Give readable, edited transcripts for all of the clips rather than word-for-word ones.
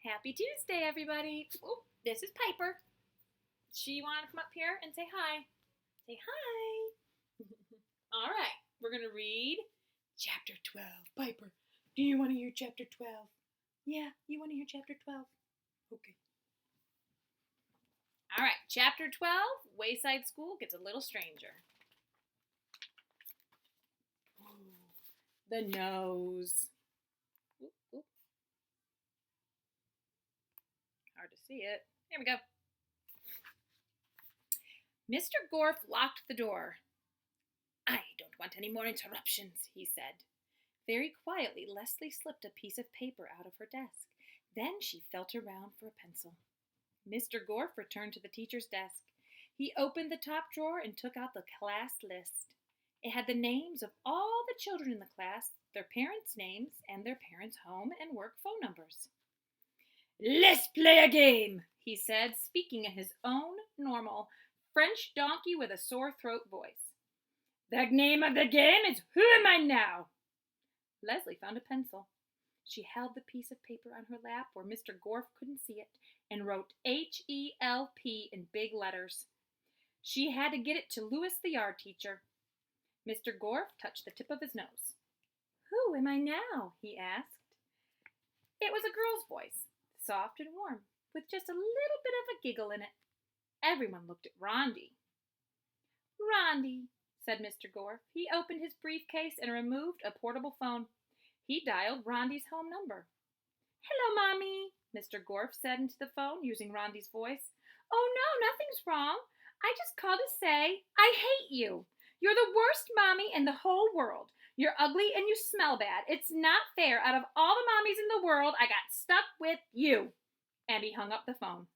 Happy Tuesday, everybody. Oh, this is Piper. She wanted to come up here and say hi. Say hi. All right, we're going to read chapter 12. Piper, do you want to hear chapter 12? Yeah, you want to hear chapter 12? Okay. All right, chapter 12, Wayside School Gets a Little Stranger. The nose. Ooh. Hard to see it. There we go. Mr. Gorf locked the door. I don't want any more interruptions, he said. Very quietly, Leslie slipped a piece of paper out of her desk. Then she felt around for a pencil. Mr. Gorf returned to the teacher's desk. He opened the top drawer and took out the class list. It had the names of all the children in the class, their parents' names, and their parents' home and work phone numbers. Let's play a game, he said, speaking in his own normal French donkey with a sore throat voice. The name of the game is Who Am I Now? Leslie found a pencil. She held the piece of paper on her lap where Mr. Gorf couldn't see it and wrote H-E-L-P in big letters. She had to get it to Louis, the yard teacher. Mr. Gorf touched the tip of his nose. Who am I now? He asked. It was a girl's voice, soft and warm, with just a little bit of a giggle in it. Everyone looked at Rondi. Rondi, said Mr. Gorf. He opened his briefcase and removed a portable phone. He dialed Rondi's home number. Hello, Mommy, Mr. Gorf said into the phone using Rondi's voice. Oh, no, nothing's wrong. I just called to say I hate you. You're the worst mommy in the whole world. You're ugly and you smell bad. It's not fair. Out of all the mommies in the world, I got stuck with you. And he hung up the phone.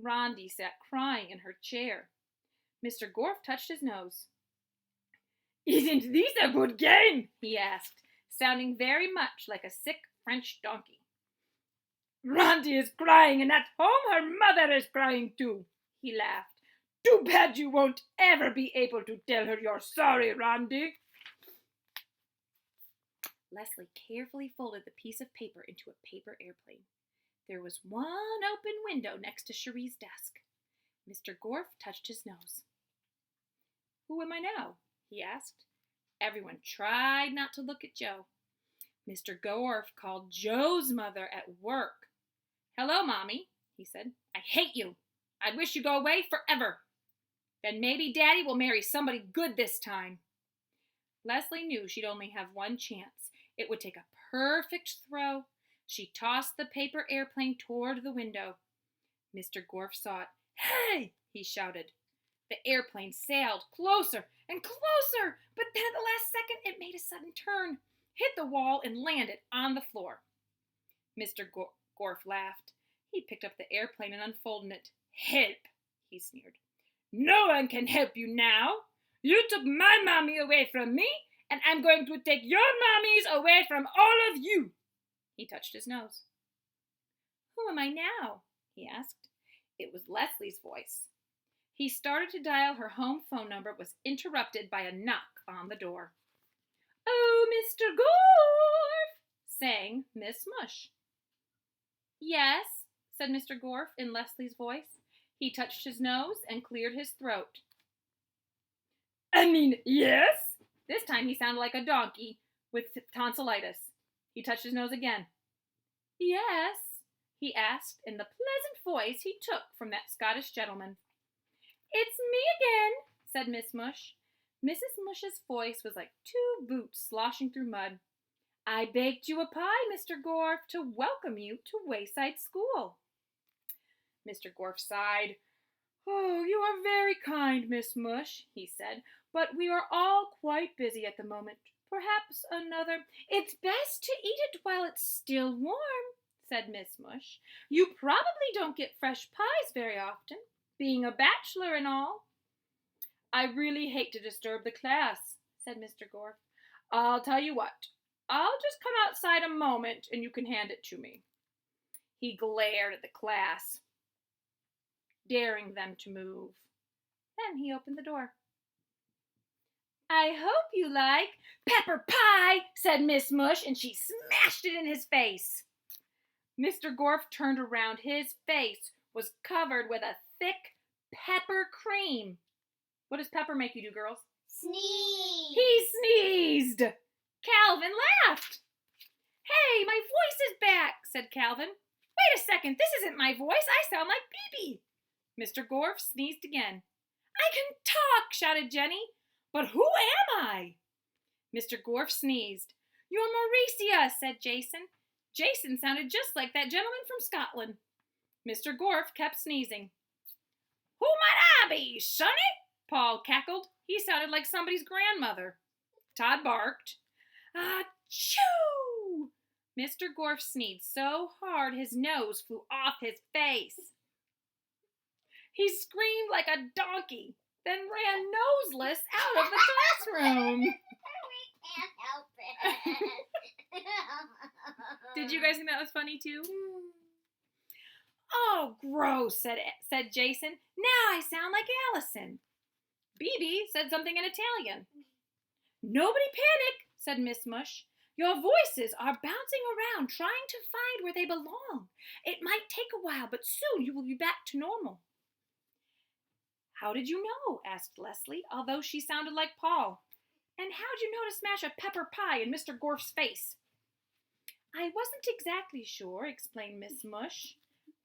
Rondi sat crying in her chair. Mr. Gorf touched his nose. Isn't this a good game? He asked, sounding very much like a sick French donkey. Rondi is crying, and at home her mother is crying too, he laughed. Too bad you won't ever be able to tell her you're sorry, Rondi. Leslie carefully folded the piece of paper into a paper airplane. There was one open window next to Cherie's desk. Mr. Gorf touched his nose. Who am I now? He asked. Everyone tried not to look at Joe. Mr. Gorf called Joe's mother at work. Hello, Mommy, he said. I hate you. I wish you'd go away forever. Then maybe Daddy will marry somebody good this time. Leslie knew she'd only have one chance. It would take a perfect throw. She tossed the paper airplane toward the window. Mr. Gorf saw it. Hey, he shouted. The airplane sailed closer and closer, but then at the last second it made a sudden turn, hit the wall, and landed on the floor. Mr. Gorf laughed. He picked up the airplane and unfolded it. Help, he sneered. No one can help you now. You took my mommy away from me, and I'm going to take your mommies away from all of you. He touched his nose. Who am I now? He asked. It was Leslie's voice. He started to dial her home phone number, but was interrupted by a knock on the door. Oh, Mr. Gorf, sang Miss Mush. Yes, said Mr. Gorf in Leslie's voice. He touched his nose and cleared his throat. I mean, yes? This time he sounded like a donkey with tonsillitis. He touched his nose again. Yes, he asked in the pleasant voice he took from that Scottish gentleman. It's me again, said Miss Mush. Mrs. Mush's voice was like two boots sloshing through mud. I baked you a pie, Mr. Gorf, to welcome you to Wayside School. Mr. Gorf sighed. Oh, you are very kind, Miss Mush, he said, but we are all quite busy at the moment. Perhaps another... It's best to eat it while it's still warm, said Miss Mush. You probably don't get fresh pies very often, being a bachelor and all. I really hate to disturb the class, said Mr. Gorf. I'll tell you what. I'll just come outside a moment and you can hand it to me. He glared at the class, daring them to move. Then he opened the door. I hope you like pepper pie, said Miss Mush, and she smashed it in his face. Mr. Gorf turned around. His face was covered with a thick pepper cream. What does pepper make you do, girls? Sneeze. He sneezed. Calvin laughed. Hey, my voice is back, said Calvin. Wait a second, this isn't my voice. I sound like Bebe. Mr. Gorf sneezed again. I can talk, shouted Jenny. But who am I? Mr. Gorf sneezed. You're Mauricia, said Jason. Jason sounded just like that gentleman from Scotland. Mr. Gorf kept sneezing. Who might I be, sonny? Paul cackled. He sounded like somebody's grandmother. Todd barked. Achoo! Mr. Gorf sneezed so hard his nose flew off his face. He screamed like a donkey, then ran noseless out of the classroom. We can't help it. Did you guys think that was funny too? Oh, gross, said Jason. Now I sound like Allison. Bebe said something in Italian. Nobody panic, said Miss Mush. Your voices are bouncing around trying to find where they belong. It might take a while, but soon you will be back to normal. How did you know? Asked Leslie, although she sounded like Paul. And how'd you know to smash a pepper pie in Mr. Gorf's face? I wasn't exactly sure, explained Miss Mush.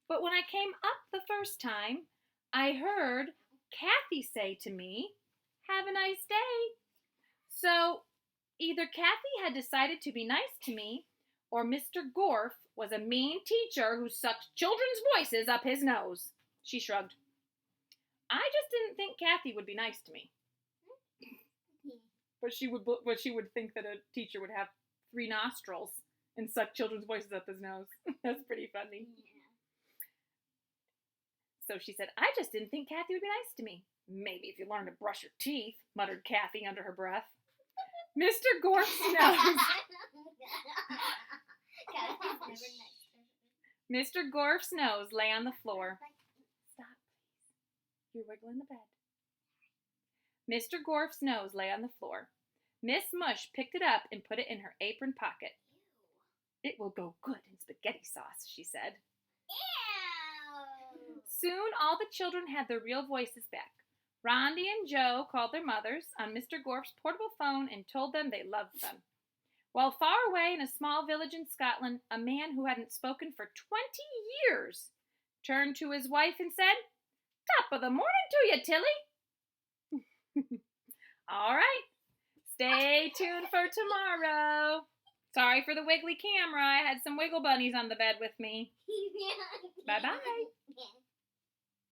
But when I came up the first time, I heard Kathy say to me, have a nice day. So either Kathy had decided to be nice to me, or Mr. Gorf was a mean teacher who sucked children's voices up his nose. She shrugged. I just didn't think Kathy would be nice to me. But she would think that a teacher would have 3 nostrils and suck children's voices up his nose. That's pretty funny. Yeah. So she said, I just didn't think Kathy would be nice to me. Maybe if you learn to brush your teeth, muttered Kathy under her breath. Mr. Gorf's nose. Mr. Gorf's nose lay on the floor. Stop, please. You're wiggling the bed. Mr. Gorf's nose lay on the floor. Miss Mush picked it up and put it in her apron pocket. Ew. It will go good in spaghetti sauce, she said. Ew. Soon all the children had their real voices back. Rondi and Joe called their mothers on Mr. Gorf's portable phone and told them they loved them. While far away in a small village in Scotland, a man who hadn't spoken for 20 years turned to his wife and said, Top of the morning to you, Tilly. All right. Stay tuned for tomorrow. Sorry for the wiggly camera. I had some wiggle bunnies on the bed with me. Bye-bye.